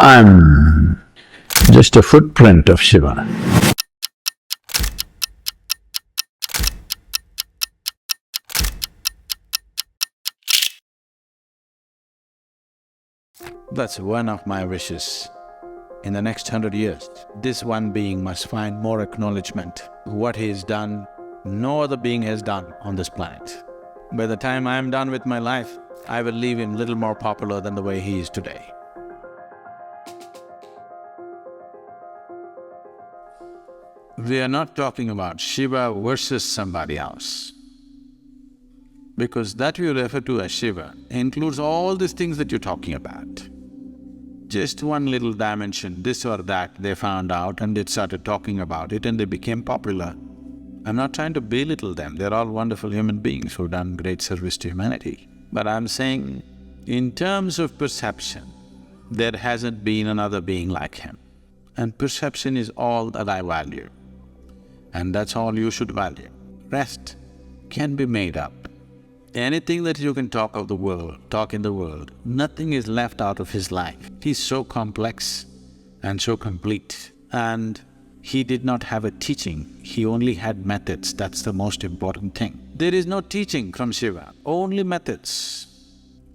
I'm just a footprint of Shiva. That's one of my wishes. In the next 100 years, this one being must find more acknowledgement. What he has done, no other being has done on this planet. By the time I am done with my life, I will leave him little more popular than the way he is today. We are not talking about Shiva versus somebody else, because that you refer to as Shiva includes all these things that you're talking about. Just one little dimension, this or that, they found out and they started talking about it and they became popular. I'm not trying to belittle them, they're all wonderful human beings who've done great service to humanity. But I'm saying, in terms of perception, there hasn't been another being like him. And perception is all that I value. And that's all you should value. Rest can be made up. Anything that you can talk of the world, talk in the world, nothing is left out of his life. He's so complex and so complete. And he did not have a teaching, he only had methods, that's the most important thing. There is no teaching from Shiva, only methods.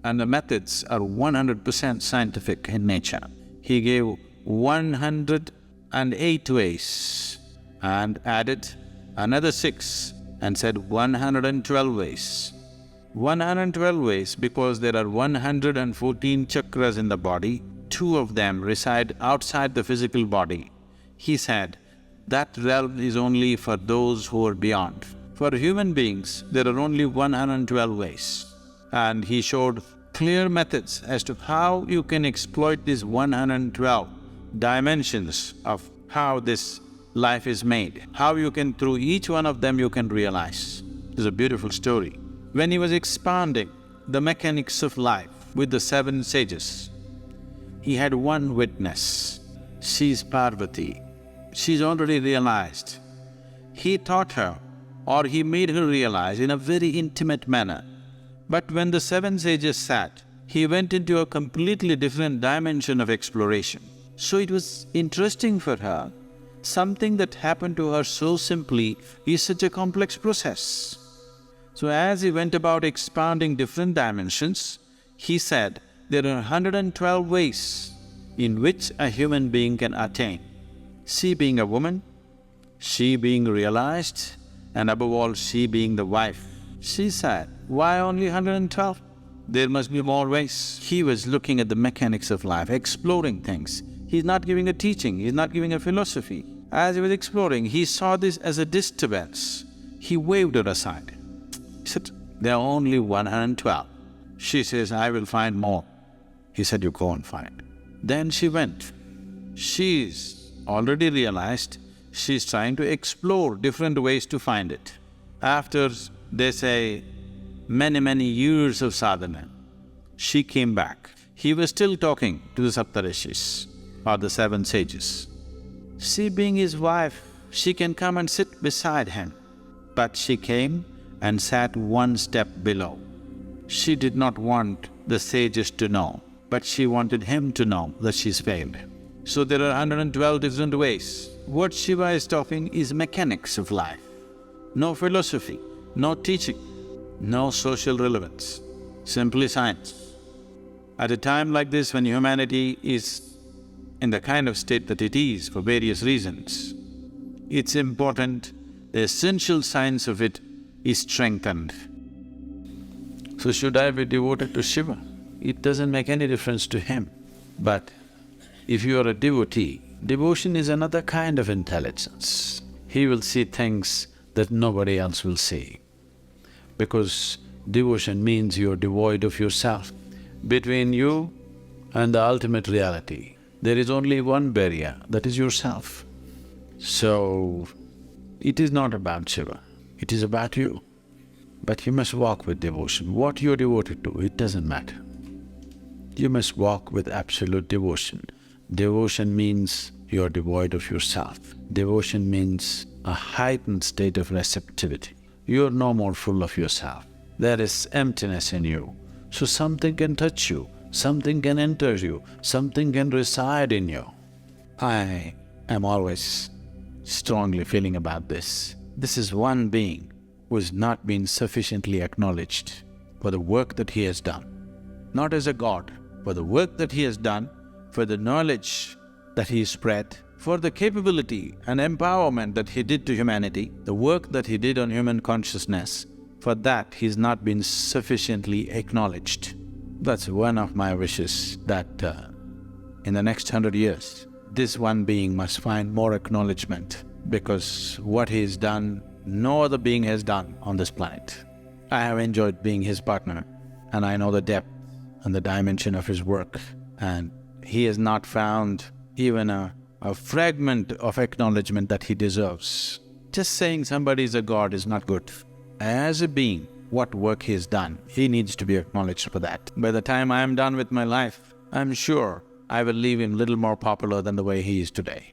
And the methods are 100% scientific in nature. He gave 108 ways and added another 6 and said 112 ways. 112 ways because there are 114 chakras in the body, 2 of them reside outside the physical body. He said, that realm is only for those who are beyond. For human beings, there are only 112 ways. And he showed clear methods as to how you can exploit these 112 dimensions of how this life is made, how you can, through each one of them you can realize. It's a beautiful story. When he was expanding the mechanics of life with the 7 sages, he had one witness, she's Parvati. She's already realized. He taught her, or he made her realize in a very intimate manner. But when the 7 sages sat, he went into a completely different dimension of exploration. So it was interesting for her. Something that happened to her so simply is such a complex process. So as he went about expanding different dimensions, he said, there are 112 ways in which a human being can attain. She being a woman, she being realized, and above all, she being the wife. She said, why only 112? There must be more ways. He was looking at the mechanics of life, exploring things. He's not giving a teaching, he's not giving a philosophy. As he was exploring, he saw this as a disturbance. He waved her aside. He said, there are only 112. She says, I will find more. He said, you go and find. Then she went. She's already realized, she's trying to explore different ways to find it. After, they say, many years of sadhana, she came back. He was still talking to the Saptarishis, or the 7 sages. She being his wife, she can come and sit beside him. But she came and sat one step below. She did not want the sages to know, but she wanted him to know that she's failed. So there are 112 different ways. What Shiva is talking is mechanics of life. No philosophy, no teaching, no social relevance, simply science. At a time like this when humanity is in the kind of state that it is for various reasons, it's important the essential science of it is strengthened. So should I be devoted to Shiva? It doesn't make any difference to him. But if you are a devotee, devotion is another kind of intelligence. He will see things that nobody else will see. Because devotion means you're devoid of yourself. Between you and the ultimate reality, there is only one barrier, that is yourself. So, it is not about Shiva, it is about you. But you must walk with devotion. What you're devoted to, it doesn't matter. You must walk with absolute devotion. Devotion means you're devoid of yourself. Devotion means a heightened state of receptivity. You're no more full of yourself. There is emptiness in you. So something can touch you something can enter you, something can reside in you. I am always strongly feeling about this. This is one being who has not been sufficiently acknowledged for the work that he has done. Not as a god, for the work that he has done, for the knowledge that he spread, for the capability and empowerment that he did to humanity, the work that he did on human consciousness, for that he's not been sufficiently acknowledged. That's one of my wishes, that in the next 100 years, this one being must find more acknowledgement, because what he's done, no other being has done on this planet. I have enjoyed being his partner, and I know the depth and the dimension of his work, and he has not found even a fragment of acknowledgement that he deserves. Just saying somebody is a god is not good. As a being, what work he has done, he needs to be acknowledged for that. By the time I am done with my life, I'm sure I will leave him little more popular than the way he is today.